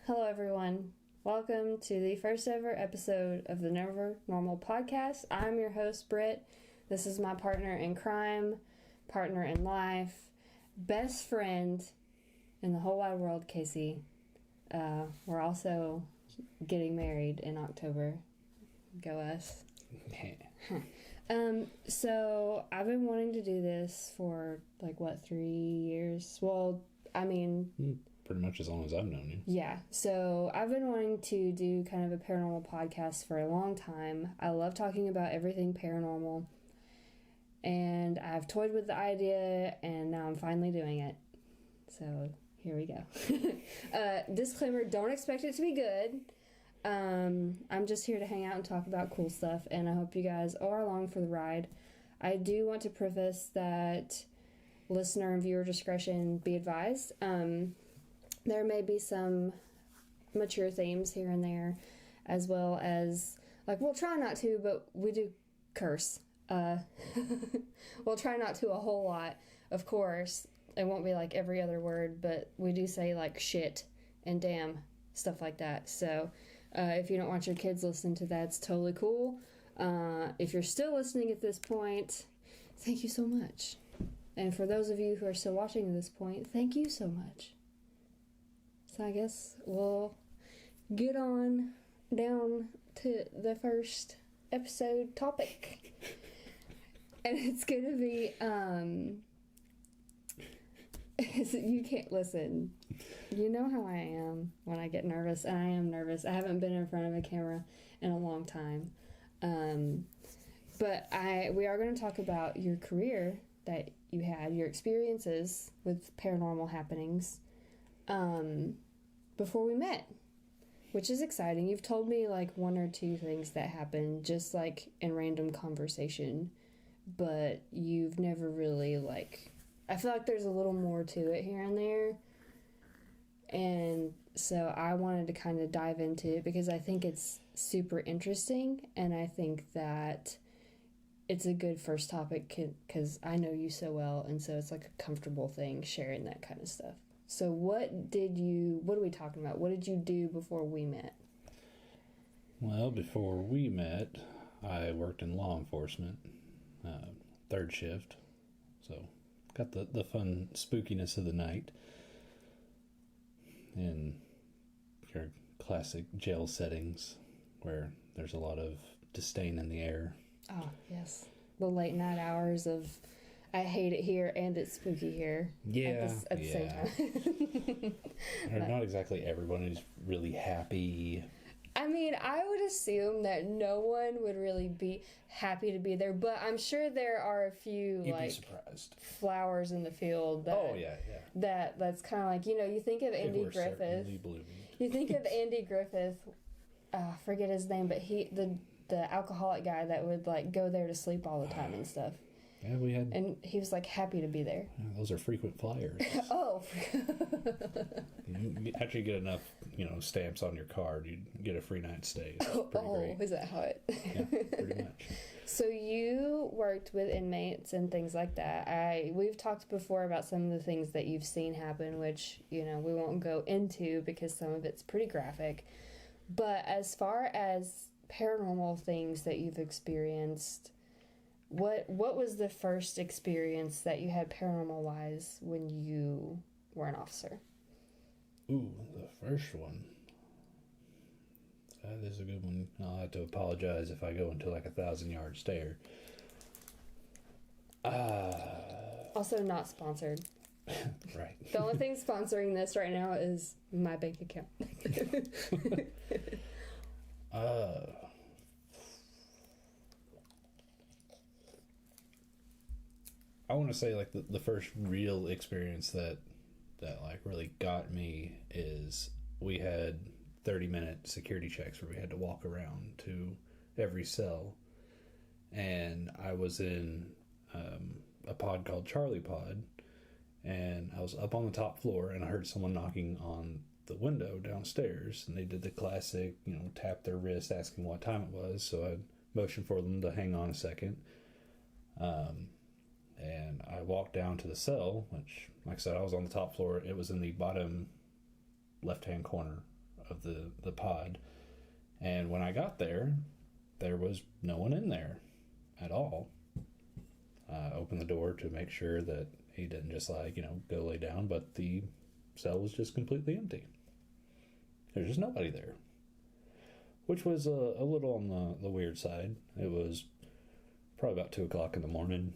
Hello, everyone. Welcome to the first ever episode of the Never Normal podcast. I'm your host, Britt. This is my partner in crime, partner in life, best friend in the whole wide world, Casey. We're also getting married in October. Go us. So I've been wanting to do this for 3 years? Well, I mean... Pretty much as long as I've known you. Yeah. So I've been wanting to do kind of a paranormal podcast for a long time. I love talking about everything paranormal. And I've toyed with the idea, and now I'm finally doing it. So here we go. Disclaimer, don't expect it to be good. I'm just here to hang out and talk about cool stuff, and I hope you guys are along for the ride. I do want to preface that listener and viewer discretion be advised. There may be some mature themes here and there, as well as, we'll try not to, but we do curse. We'll try not to a whole lot, of course. It won't be every other word, but we do say, shit and damn, stuff like that. So, if you don't want your kids listening to that, it's totally cool. If you're still listening at this point, thank you so much. And for those of you who are still watching at this point, thank you so much. So I guess we'll get on down to the first episode topic. And it's going to be, you can't listen. You know how I am when I get nervous, and I am nervous. I haven't been in front of a camera in a long time. But we are going to talk about your career that you had, your experiences with paranormal happenings, before we met, which is exciting. You've told me one or two things that happened just in random conversation, but you've never really I feel like there's a little more to it here and there. And so I wanted to kind of dive into it because I think it's super interesting, and I think that it's a good first topic because I know you so well, and so it's a comfortable thing sharing that kind of stuff. So what are we talking about? What did you do before we met? Well, before we met, I worked in law enforcement, third shift, so got the fun spookiness of the night in your classic jail settings where there's a lot of disdain in the air. Oh, yes. The late night hours of, I hate it here and it's spooky here. Yeah. At the same time. Not exactly everyone is really happy. I mean, I would assume that no one would really be happy to be there, but I'm sure there are a few, You'd be surprised. Flowers in the field that... Oh, yeah. That's kind of you think of Andy Griffith. You think of Andy Griffith, I forget his name, but the alcoholic guy that would go there to sleep all the time and stuff. Yeah, we had... And he was happy to be there. Yeah, those are frequent flyers. Oh. After you get enough, stamps on your card, you get a free night stay. It's pretty great. Is that how it... Yeah, pretty much. So you worked with inmates and things like that. We've talked before about some of the things that you've seen happen, which, we won't go into because some of it's pretty graphic. But as far as paranormal things that you've experienced, what was the first experience that you had paranormal-wise when you were an officer? Ooh, the first one. That is a good one. I'll have to apologize if I go into 1,000-yard stare. Also not sponsored. Right. The only thing sponsoring this right now is my bank account. I want to say the first real experience that really got me is we had 30-minute security checks where we had to walk around to every cell, and I was in a pod called Charlie Pod, and I was up on the top floor and I heard someone knocking on the window downstairs, and they did the classic, tap their wrist asking what time it was, so I motioned for them to hang on a second. And I walked down to the cell, which, like I said, I was on the top floor. It was in the bottom left-hand corner of the pod. And when I got there, there was no one in there at all. I opened the door to make sure that he didn't just go lay down, but the cell was just completely empty. There's just nobody there, which was a little on the weird side. It was probably about 2 o'clock in the morning.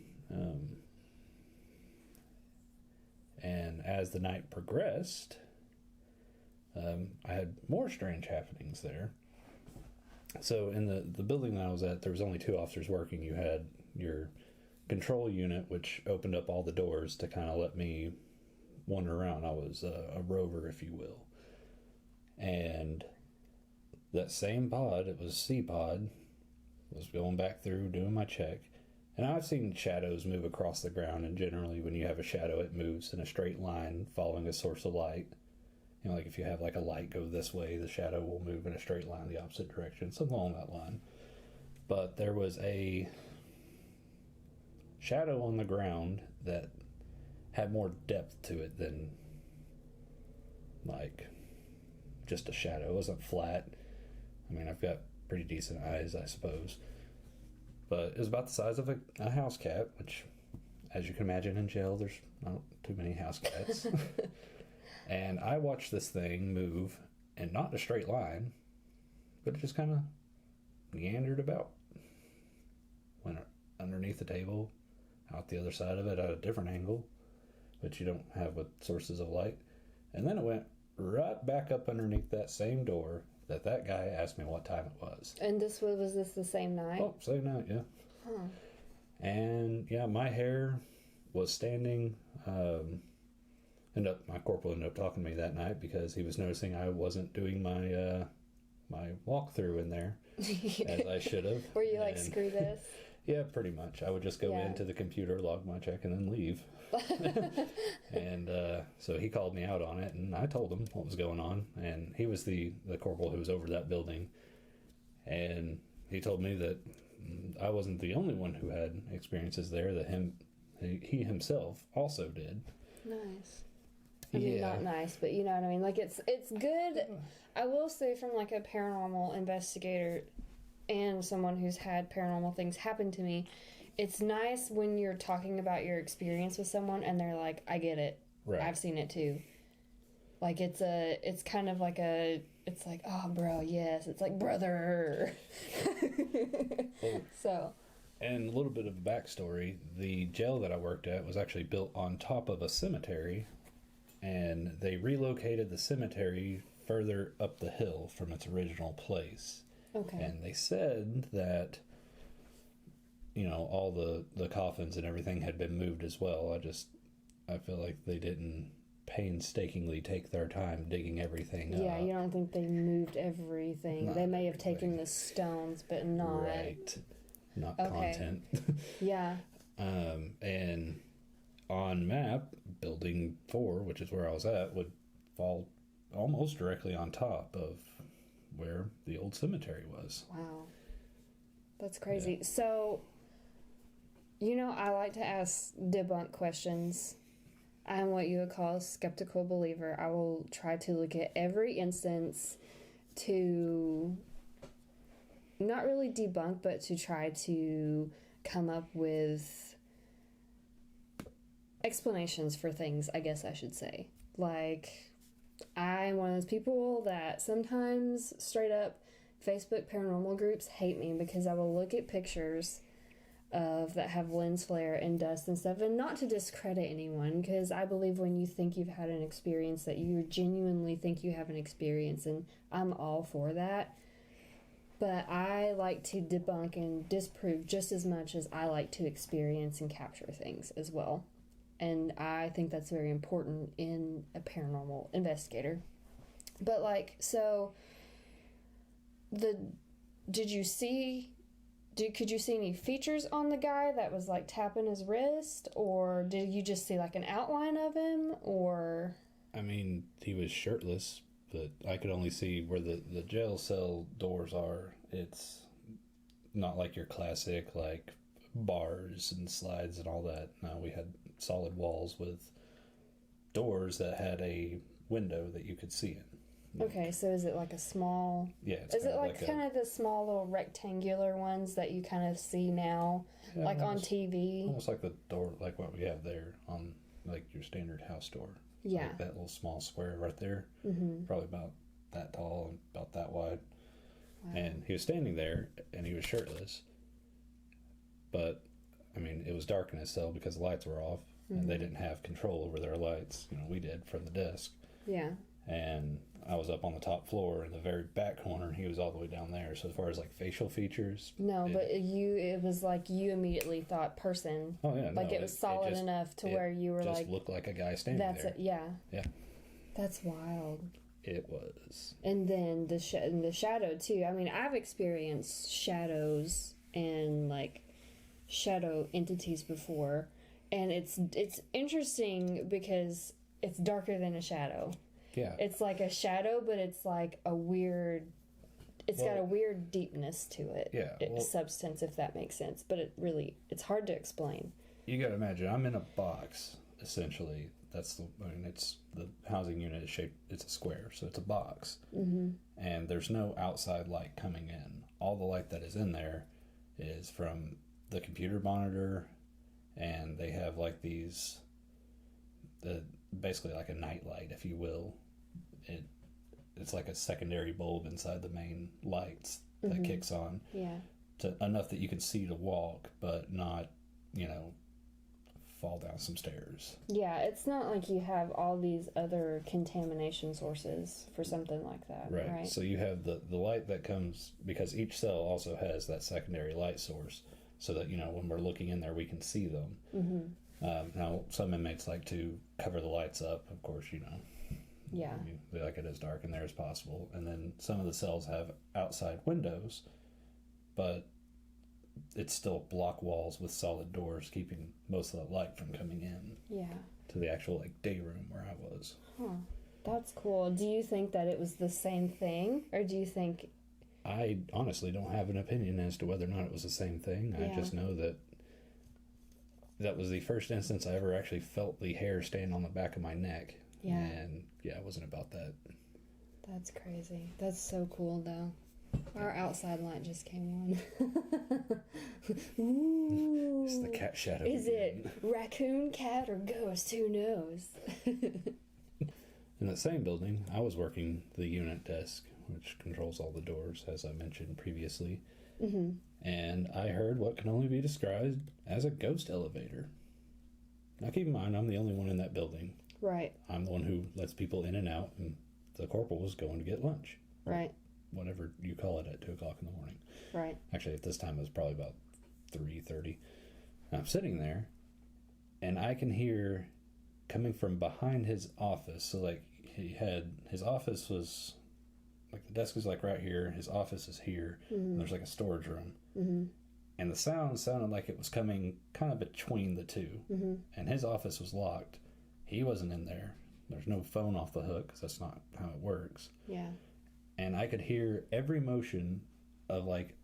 And as the night progressed, I had more strange happenings there. So in the building that I was at, there was only 2 officers working. You had your control unit, which opened up all the doors to kind of let me wander around. I was a rover, if you will. And that same pod, it was C-pod, was going back through doing my check. And I've seen shadows move across the ground, and generally when you have a shadow, it moves in a straight line following a source of light. Like if you have like a light go this way, the shadow will move in a straight line the opposite direction, something along that line. But there was a shadow on the ground that had more depth to it than like just a shadow. It wasn't flat. I mean, I've got pretty decent eyes, I suppose. But it was about the size of a house cat, which, as you can imagine, in jail, there's not too many house cats. And I watched this thing move, and not in a straight line, but it just kind of meandered about. Went underneath the table, out the other side of it at a different angle, which you don't have with sources of light. And then it went right back up underneath that same door that guy asked me what time it was. And was this the same night? Oh, same night, yeah. Huh. And yeah, my hair was standing. My corporal ended up talking to me that night because he was noticing I wasn't doing my my walkthrough in there as I should have. Were you like, screw this? Yeah, pretty much. I would just go into the computer, log my check, and then leave. And so he called me out on it, and I told him what was going on. And he was the corporal who was over that building. And he told me that I wasn't the only one who had experiences there, that he himself also did. Nice. I mean, not nice, but you know what I mean? Like, it's good. I will say, from like a paranormal investigator and someone who's had paranormal things happen to me, it's nice when you're talking about your experience with someone and they're like, I get it. Right. I've seen it too. Like, it's kind of like it's like, oh, bro, yes. It's like, brother. So. And a little bit of a backstory. The jail that I worked at was actually built on top of a cemetery, and they relocated the cemetery further up the hill from its original place. Okay. And they said that, all the coffins and everything had been moved as well. I feel like they didn't painstakingly take their time digging everything up. Yeah, you don't think they moved everything. They may have taken the stones, but not... Right. Not content. Yeah. And on map, building 4, which is where I was at, would fall almost directly on top of where the old cemetery was. Wow. That's crazy. Yeah. So, I like to ask debunk questions. I'm what you would call a skeptical believer. I will try to look at every instance to not really debunk, but to try to come up with explanations for things, I guess I should say. Like, I'm one of those people that sometimes straight up Facebook paranormal groups hate me because I will look at pictures that have lens flare and dust and stuff, and not to discredit anyone, because I believe when you think you've had an experience that you genuinely think you have an experience, and I'm all for that. But I like to debunk and disprove just as much as I like to experience and capture things as well. And I think that's very important in a paranormal investigator. But could you see any features on the guy that was like tapping his wrist, or did you just see like an outline of him, or? I mean, he was shirtless, but I could only see where the jail cell doors are. It's not like your classic like bars and slides and all that. No, we had solid walls with doors that had a window that you could see in. Okay, so is it like a small... Yeah. Is it like kind of the small little rectangular ones that you kind of see now, like on TV? Almost like the door, like what we have there on like your standard house door. Yeah. Like that little small square right there. Mm-hmm. Probably about that tall and about that wide. Wow. And he was standing there and he was shirtless. But, I mean, it was dark in his cell because the lights were off. Mm-hmm. And they didn't have control over their lights. You know, we did from the desk. Yeah. And I was up on the top floor in the very back corner, and he was all the way down there. So as far as like facial features, it was like you immediately thought person. Oh yeah, like it was solid enough to where you were like, just looked like a guy standing there. That's it. Yeah. Yeah. That's wild. It was. And then the shadow too. I mean, I've experienced shadows and like shadow entities before, and it's interesting because it's darker than a shadow. Yeah. It's like a shadow, but it's like a weird... It's got a weird deepness to it. Yeah. Substance, if that makes sense. But it's hard to explain. You got to imagine, I'm in a box, essentially. It's the housing unit is shaped, it's a square, so it's a box. Mm-hmm. And there's no outside light coming in. All the light that is in there is from the computer monitor, and they have like these... basically like a night light, if you will. It's like a secondary bulb inside the main lights that Mm-hmm. kicks on. Yeah. Enough that you can see to walk, but not, fall down some stairs. Yeah, it's not like you have all these other contamination sources for something like that, right? So you have the light that comes, because each cell also has that secondary light source, so that, when we're looking in there, we can see them. Mm-hmm. Now, some inmates like to cover the lights up, of course, Yeah. They like it as dark in there as possible. And then some of the cells have outside windows, but it's still block walls with solid doors keeping most of the light from coming in. Yeah. To the actual day room where I was. Huh. That's cool. Do you think that it was the same thing, or do you think... I honestly don't have an opinion as to whether or not it was the same thing. Yeah. I just know that was the first instance I ever actually felt the hair stand on the back of my neck. Yeah. And it wasn't about that. That's crazy. That's so cool, though. Our outside light just came on. Ooh. It's the cat shadow. Is it raccoon, cat, or ghost? Who knows? In that same building, I was working the unit desk, which controls all the doors, as I mentioned previously. Mm-hmm. And I heard what can only be described as a ghost elevator. Now keep in mind, I'm the only one in that building. Right. I'm the one who lets people in and out, and the corporal was going to get lunch. Right. Whatever you call it at 2 o'clock in the morning. Right. Actually, at this time, it was probably about 3:30. I'm sitting there, and I can hear coming from behind his office. So, his office was, the desk is right here. His office is here. Mm-hmm. And there's a storage room. Mm-hmm. And the sound sounded like it was coming kind of between the two. Mm-hmm. And his office was locked. He wasn't in there. There's no phone off the hook, because that's not how it works. Yeah. And I could hear every motion of like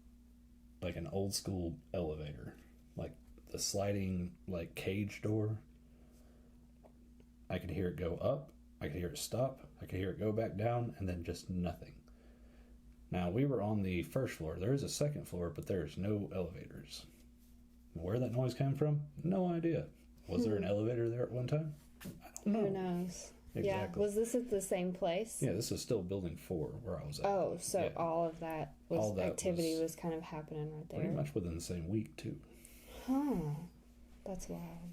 an old school elevator, like the sliding cage door. I could hear it go up, I could hear it stop, I could hear it go back down, and then just nothing. Now, we were on the first floor. There is a second floor, but there's no elevators. Where that noise came from? No idea. Was there an elevator there at one time? I don't know. Who knows? Exactly. Yeah. Was this at the same place? Yeah, this is still building 4 where I was at. Oh, so Yeah. all of that activity was kind of happening right there. Pretty much within the same week, too. Huh. That's wild.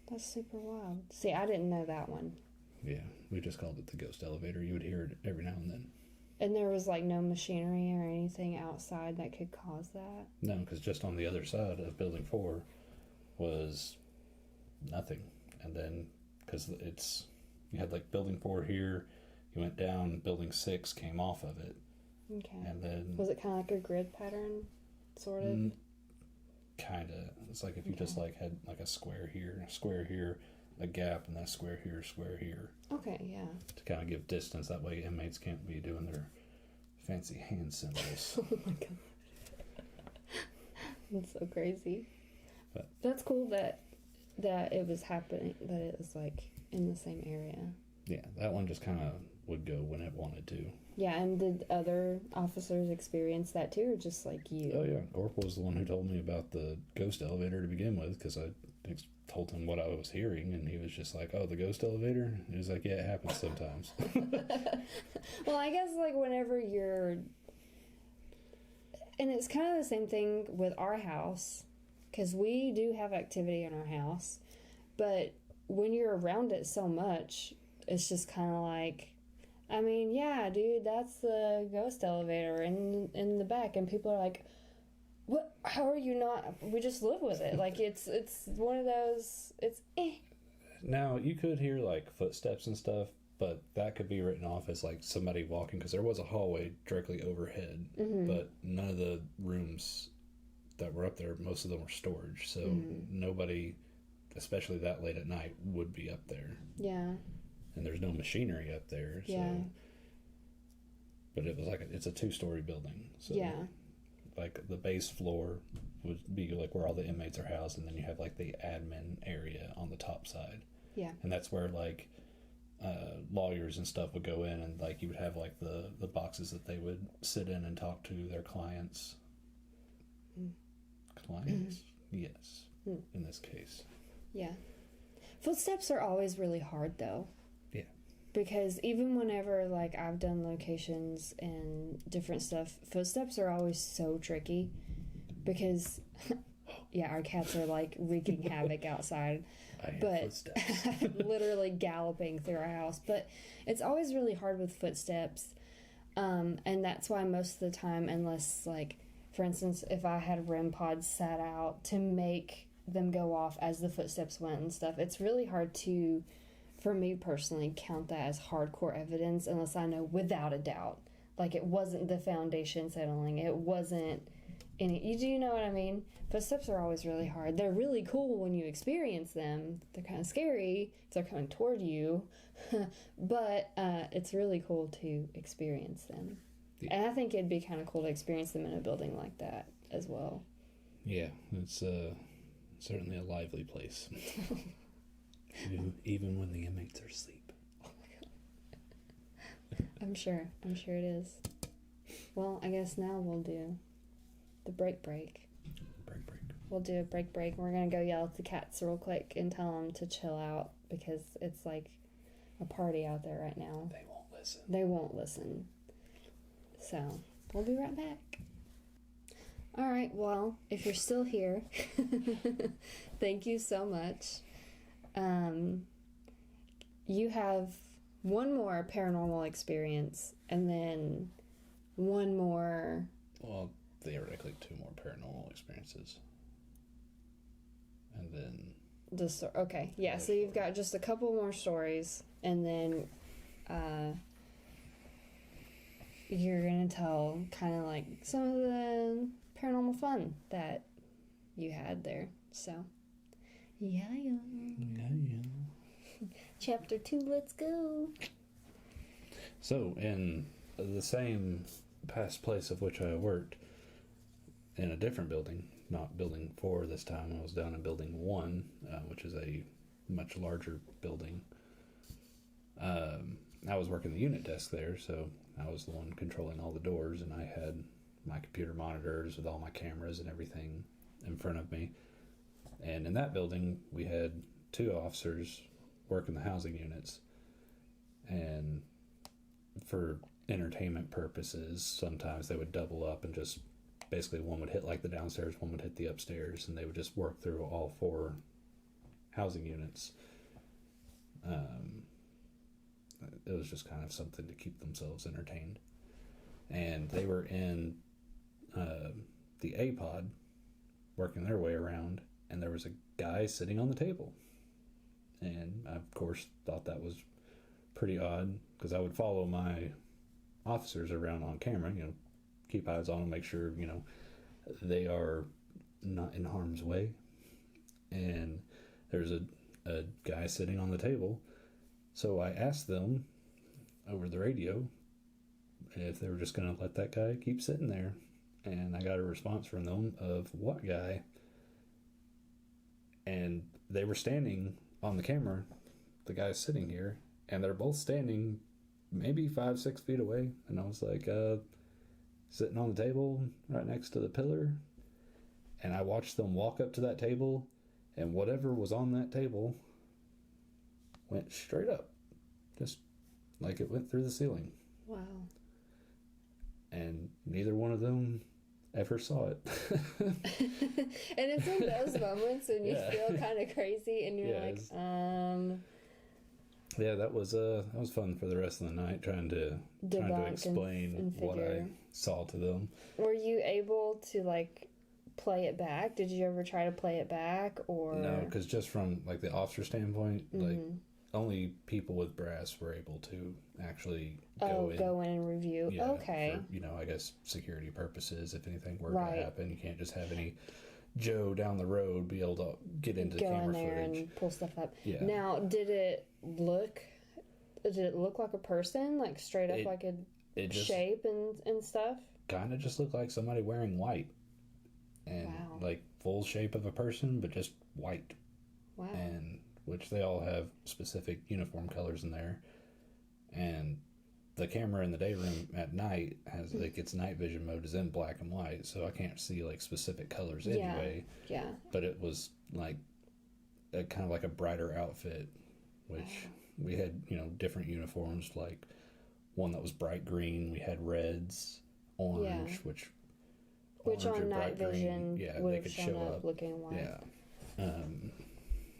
That's super wild. See, I didn't know that one. Yeah, we just called it the ghost elevator. You would hear it every now and then. And there was no machinery or anything outside that could cause that? No, because just on the other side of building 4 was nothing. And then, because you had building 4 here, you went down, building 6 came off of it. Okay. And then... Was it kind of like a grid pattern, sort of? Kind of. It's like if you just had a square here, a gap, and then a square here. Okay, yeah. To kind of give distance. That way inmates can't be doing their fancy hand symbols. Oh my god. That's so crazy. But that's cool that it was happening, that it was in the same area. Yeah, that one just kind of would go when it wanted to. Yeah, and did other officers experience that too, or just like you? Oh yeah, Corporal was the one who told me about the ghost elevator to begin with, because I told him what I was hearing, and he was just like, "Oh, the ghost elevator?" He was like, "Yeah, it happens sometimes." Well, I guess like whenever you're, and it's kind of the same thing with our house, because we do have activity in our house, but when you're around it so much, it's just kind of like, I mean, yeah, dude, that's the ghost elevator in the back, and people are like, "What? How are you not?" We just live with it. Like it's one of those. It's Now you could hear like footsteps and stuff, but that could be written off as like somebody walking, because there was a hallway directly overhead, but none of the rooms that were up there, most of them were storage, so nobody, especially that late at night, would be up there. Yeah. And there's no machinery up there, so. Yeah. But it was like it's a 2-story building, so Yeah. like the base floor would be like where all the inmates are housed, and then you have like the admin area on the top side. Yeah. And that's where like lawyers and stuff would go in, and like you would have like the boxes that they would sit in and talk to their clients. Clients? Yes. In this case. Yeah. Footsteps are always really hard though. Yeah. Because even whenever like I've done locations and different stuff, footsteps are always so tricky because yeah, our cats are like wreaking havoc outside. I have But footsteps. literally galloping through our house. But it's always really hard with footsteps. And that's why most of the time, unless like, for instance, if I had REM pods sat out to make them go off as the footsteps went and stuff, it's really hard to, for me personally, count that as hardcore evidence unless I know without a doubt. Like it wasn't the foundation settling. It wasn't any, do you know what I mean? Footsteps are always really hard. They're really cool when you experience them. They're kind of scary if they're coming toward you. But it's really cool to experience them. Yeah. And I think it'd be kind of cool to experience them in a building like that as well. Yeah, it's certainly a lively place. Even when the inmates are asleep. Oh my god. I'm sure it is. Well, I guess now we'll do the break. We'll do a break. We're going to go yell at the cats real quick and tell them to chill out because it's like a party out there right now. They won't listen. So, we'll be right back. All right, well, if you're still here, thank you so much. You have one more paranormal experience and then one more... Well, theoretically 2 more paranormal experiences. And then... Okay, yeah, so you've got just a couple more stories, and then you're going to tell kind of like some of the paranormal fun that you had there. So, yeah. Chapter 2, let's go. So, in the same past place of which I worked, in a different building, not building 4 this time, I was down in building 1, which is a much larger building. I was working the unit desk there, so I was the one controlling all the doors, and I had my computer monitors with all my cameras and everything in front of me. And in that building, we had 2 officers working the housing units. And for entertainment purposes, sometimes they would double up and just basically one would hit like the downstairs, one would hit the upstairs, and they would just work through all 4 housing units. It was just kind of something to keep themselves entertained. And they were in the A pod working their way around, and there was a guy sitting on the table. And I, of course, thought that was pretty odd, because I would follow my officers around on camera, keep eyes on them, make sure, they are not in harm's way. And there's a guy sitting on the table. So I asked them over the radio if they were just going to let that guy keep sitting there. And I got a response from them of, "What guy?" And they were standing on the camera, the guy's sitting here, and they're both standing maybe 5-6 feet away, and I was like sitting on the table right next to the pillar, and I watched them walk up to that table, and whatever was on that table went straight up, just like it went through the ceiling. Wow. And neither one of them ever saw it. And it's in those moments when you feel kind of crazy and you're like, Yeah, that was fun for the rest of the night, trying to explain and what I saw to them. Were you able to like play it back? Did you ever try to play it back, or no? Because just from like the officer standpoint, like only people with brass were able to actually go in and review. Yeah, okay. For, I guess security purposes, if anything were to happen, you can't just have any Joe down the road be able to get into go camera in there footage and pull stuff up. Yeah. Now, did it look like a person, like straight up like a shape and stuff? Kind of just looked like somebody wearing white, and like full shape of a person, but just white. Wow. And which they all have specific uniform colors in there, and the camera in the day room at night has like its night vision mode is in black and white, so I can't see like specific colors anyway. Yeah. But it was like a kind of like a brighter outfit, which we had, different uniforms, like one that was bright green, we had reds, orange, which on night vision would they have could shown show up looking white. Yeah.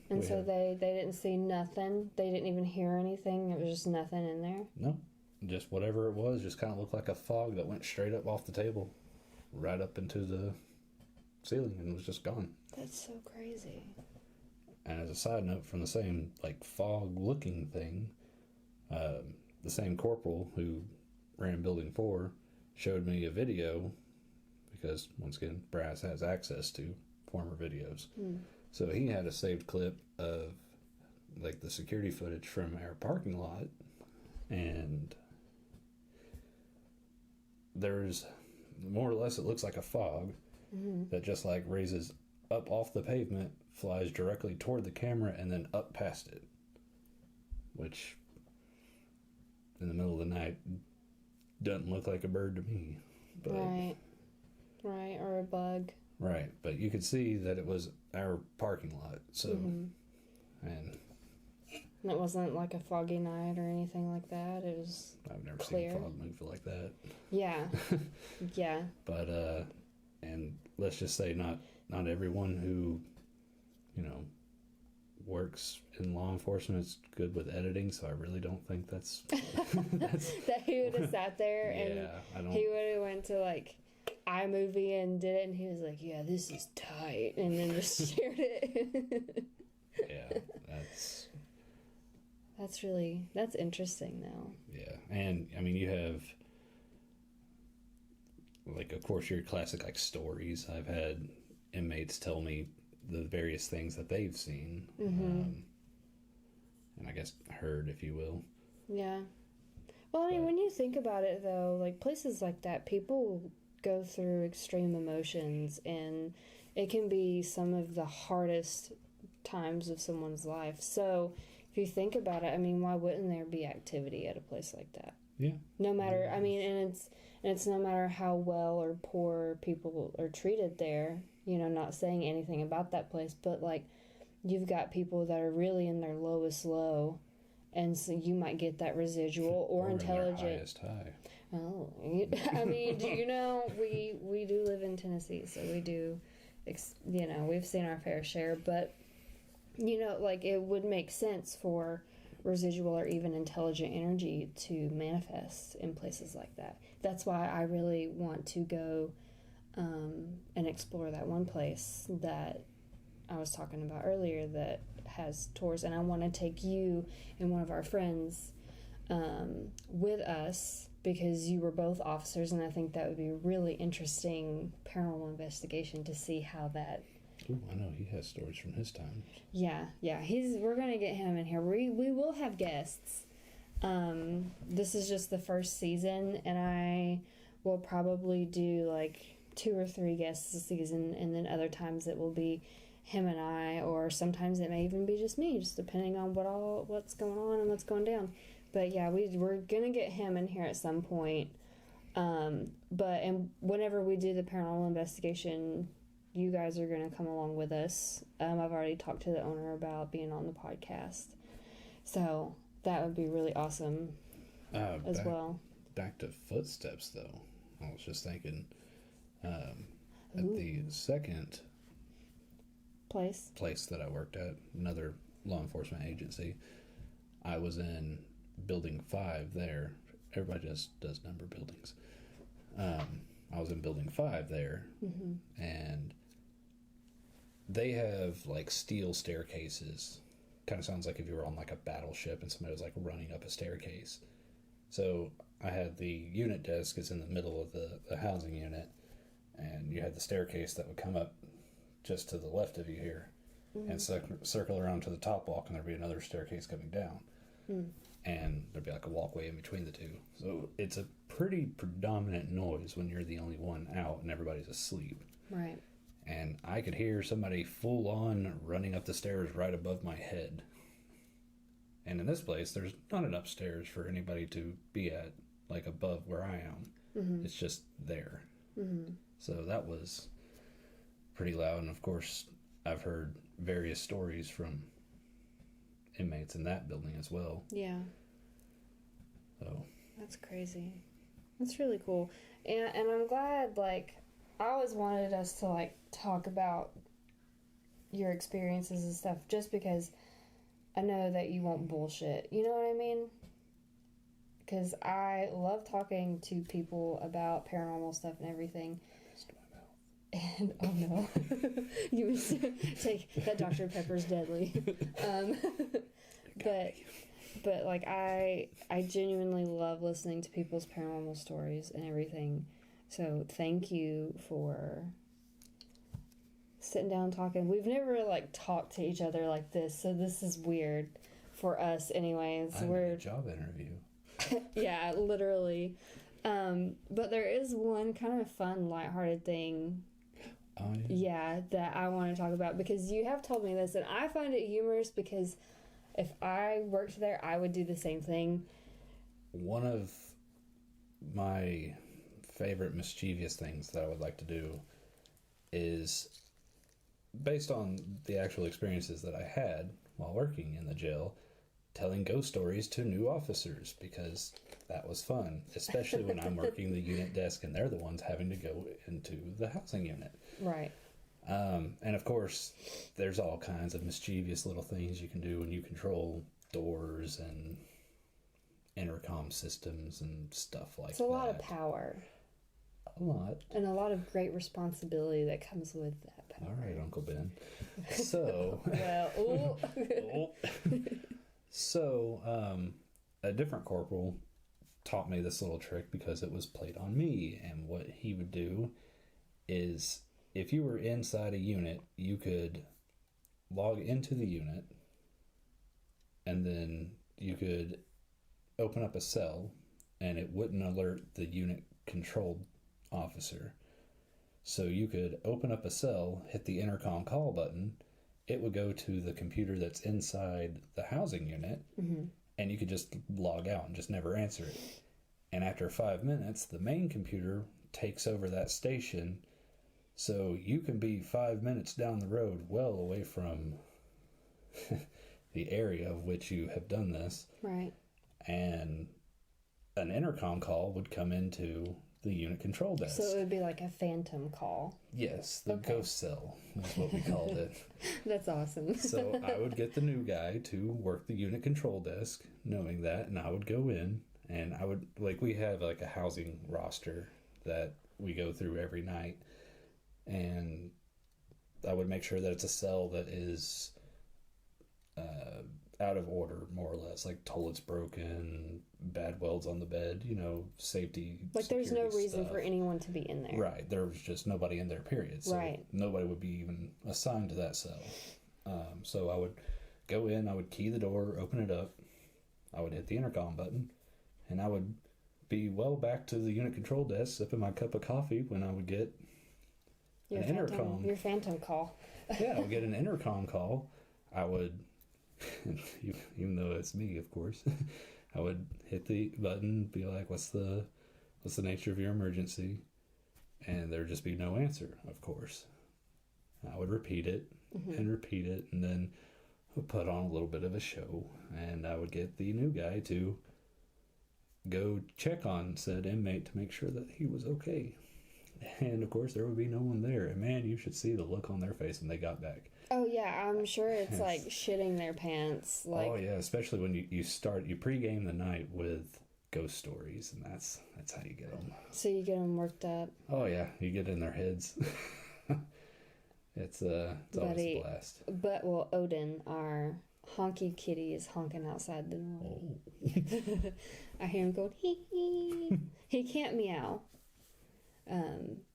And so they didn't see nothing. They didn't even hear anything. It was just nothing in there. No. Just whatever it was, just kind of looked like a fog that went straight up off the table, right up into the ceiling, and was just gone. That's so crazy. And as a side note, from the same like fog-looking thing, the same corporal who ran Building 4 showed me a video, because once again, Brass has access to former videos. So he had a saved clip of like the security footage from our parking lot, and there's more or less, it looks like a fog that just like raises up off the pavement, flies directly toward the camera, and then up past it, which in the middle of the night doesn't look like a bird to me. But, right, or a bug. Right, but you could see that it was our parking lot, so and it wasn't like a foggy night or anything like that. It was I've never clear. seen fog move like that. Yeah. Yeah. But and let's just say not everyone who, works in law enforcement is good with editing, so I really don't think that's that he would have sat there and he would have went to like iMovie and did it, and he was like, yeah, this is tight, and then just shared it. Yeah, that's interesting though. Yeah. And I mean, you have like, of course, your classic like stories. I've had inmates tell me the various things that they've seen, and I guess heard, if you will. Yeah. Well, I mean, when you think about it though, like places like that, people go through extreme emotions, and it can be some of the hardest times of someone's life. So if you think about it, I mean, why wouldn't there be activity at a place like that? Yeah. No matter, I mean, and it's no matter how well or poor people are treated there, not saying anything about that place, but like you've got people that are really in their lowest low, and so you might get that residual or intelligent. In their highest high. Oh, I mean, we do live in Tennessee, so we do, we've seen our fair share, but, like it would make sense for residual or even intelligent energy to manifest in places like that. That's why I really want to go and explore that one place that I was talking about earlier that has tours, and I want to take you and one of our friends with us, because you were both officers, and I think that would be a really interesting paranormal investigation to see how that... Ooh, I know he has stories from his time. Yeah, we're going to get him in here. We will have guests. This is just the first season, and I will probably do like 2 or 3 guests a season, and then other times it will be him and I, or sometimes it may even be just me, just depending on what's going on and what's going down. But yeah, we're gonna get him in here at some point. And whenever we do the paranormal investigation, you guys are gonna come along with us. I've already talked to the owner about being on the podcast, so that would be really awesome as well. Back to footsteps, though. I was just thinking, at the second place that I worked at, another law enforcement agency, I was in building 5 there. Everybody just does number buildings. I was in building 5 there, and they have like steel staircases. Kind of sounds like if you were on like a battleship and somebody was like running up a staircase. So I had the unit desk is in the middle of the housing unit, and you had the staircase that would come up just to the left of you here, and circle around to the top walk, and there'd be another staircase coming down. And there'd be like a walkway in between the two. So it's a pretty predominant noise when you're the only one out and everybody's asleep. Right. And I could hear somebody full on running up the stairs right above my head. And in this place, there's not an upstairs for anybody to be at, like above where I am. It's just there. So that was pretty loud. And of course, I've heard various stories from inmates in that building as well. Yeah. So that's crazy. That's really cool. And I'm glad, like, I always wanted us to, like, talk about your experiences and stuff just because I know that you won't bullshit. You know what I mean? Because I love talking to people about paranormal stuff and everything. And, oh no, you would take that Dr. Pepper's deadly. But like I genuinely love listening to people's paranormal stories and everything. So thank you for sitting down and talking. We've never like talked to each other like this, so this is weird for us anyways. We're a job interview. Yeah, literally. But there is one kind of fun, lighthearted thing. Oh, yeah, that I want to talk about because you have told me this, and I find it humorous because if I worked there, I would do the same thing. One of my favorite mischievous things that I would like to do is based on the actual experiences that I had while working in the jail, telling ghost stories to new officers because that was fun, especially when I'm working the unit desk and they're the ones having to go into the housing unit. Right. And of course, there's all kinds of mischievous little things you can do when you control doors and intercom systems and stuff like that. It's a lot of power. A lot. And a lot of great responsibility that comes with that power. All right, Uncle Ben. So... well, So, a different corporal taught me this little trick because it was played on me. And what he would do is, if you were inside a unit, you could log into the unit, and then you could open up a cell, and it wouldn't alert the unit controlled officer. So you could open up a cell, hit the intercom call button, it would go to the computer that's inside the housing unit, and you could just log out and just never answer it. And after 5 minutes, the main computer takes over that station, so you can be 5 minutes down the road, well away from the area of which you have done this. Right. And an intercom call would come into the unit control desk. So it would be like a phantom call. Yes, the ghost cell is what we called it. That's awesome. So I would get the new guy to work the unit control desk, knowing that, and I would go in, and I would, like, we have like a housing roster that we go through every night, and I would make sure that it's a cell that is out of order, more or less, like toilets broken, bad welds on the bed, safety. Like there's no reason stuff for anyone to be in there. Right. There was just nobody in there, period. So right. Nobody would be even assigned to that cell. So I would go in, I would key the door, open it up, I would hit the intercom button, and I would be well back to the unit control desk, sipping my cup of coffee when I would get an intercom. Your phantom call. Yeah, I would get an intercom call. I would, even though it's me, of course, I would hit the button, be like, what's the nature of your emergency? And there'd just be no answer, of course. I would repeat it and repeat it, and then put on a little bit of a show, and I would get the new guy to go check on said inmate to make sure that he was okay. And of course there would be no one there, and man, you should see the look on their face when they got back. Oh yeah, I'm sure it's like shitting their pants. Like, oh yeah, especially when you pregame the night with ghost stories, and that's how you get them. So you get them worked up. Oh yeah, you get in their heads. It's always a blast. But well, Odin, our honky kitty, is honking outside the door. Oh. I hear him going hee hee. He can't meow.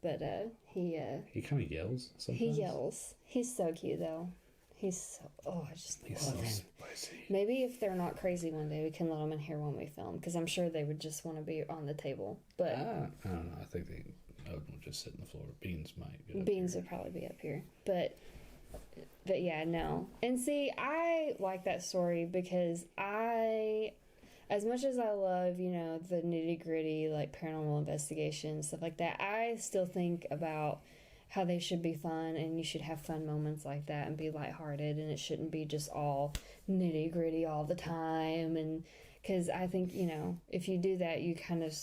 But he kind of yells sometimes. He yells. He's so cute though. He's love so him. spicy. Maybe if they're not crazy one day, we can let them in here when we film, because I'm sure they would just want to be on the table. But I don't know. I think Odin would just sit on the floor. Beans might get up Beans here. would probably be up here. But yeah, no. And see, I like that story because as much as I love, the nitty gritty, like paranormal investigation, stuff like that, I still think about how they should be fun, and you should have fun moments like that and be lighthearted, and it shouldn't be just all nitty gritty all the time. And because I think, if you do that, you kind of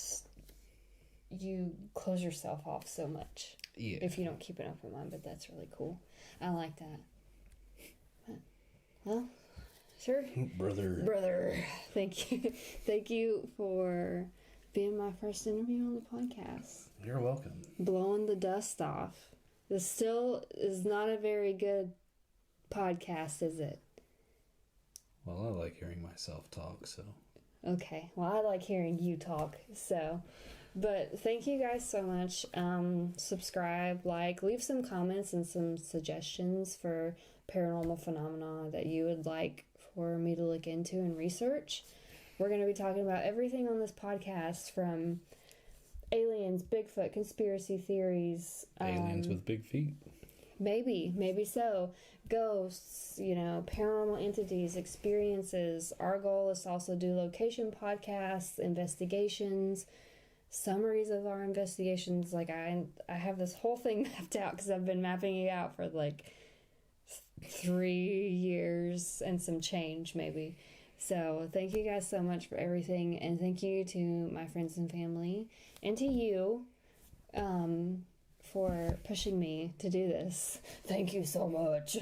you close yourself off so much. Yeah. If you don't keep an open mind, but that's really cool. I like that. But, well, sure. Brother. Thank you for being my first interview on the podcast. You're welcome. Blowing the dust off. This still is not a very good podcast, is it? Well, I like hearing myself talk, so. Okay. Well, I like hearing you talk, so. But thank you guys so much. Subscribe, leave some comments and some suggestions for paranormal phenomena that you would like for me to look into and research. We're going to be talking about everything on this podcast, from aliens, Bigfoot, conspiracy theories. Aliens with big feet. Maybe so. Ghosts, paranormal entities, experiences. Our goal is to also do location podcasts, investigations, summaries of our investigations. Like I have this whole thing mapped out because I've been mapping it out for 3 years and some change maybe. So thank you guys so much for everything, and thank you to my friends and family, and to you for pushing me to do this. Thank you so much.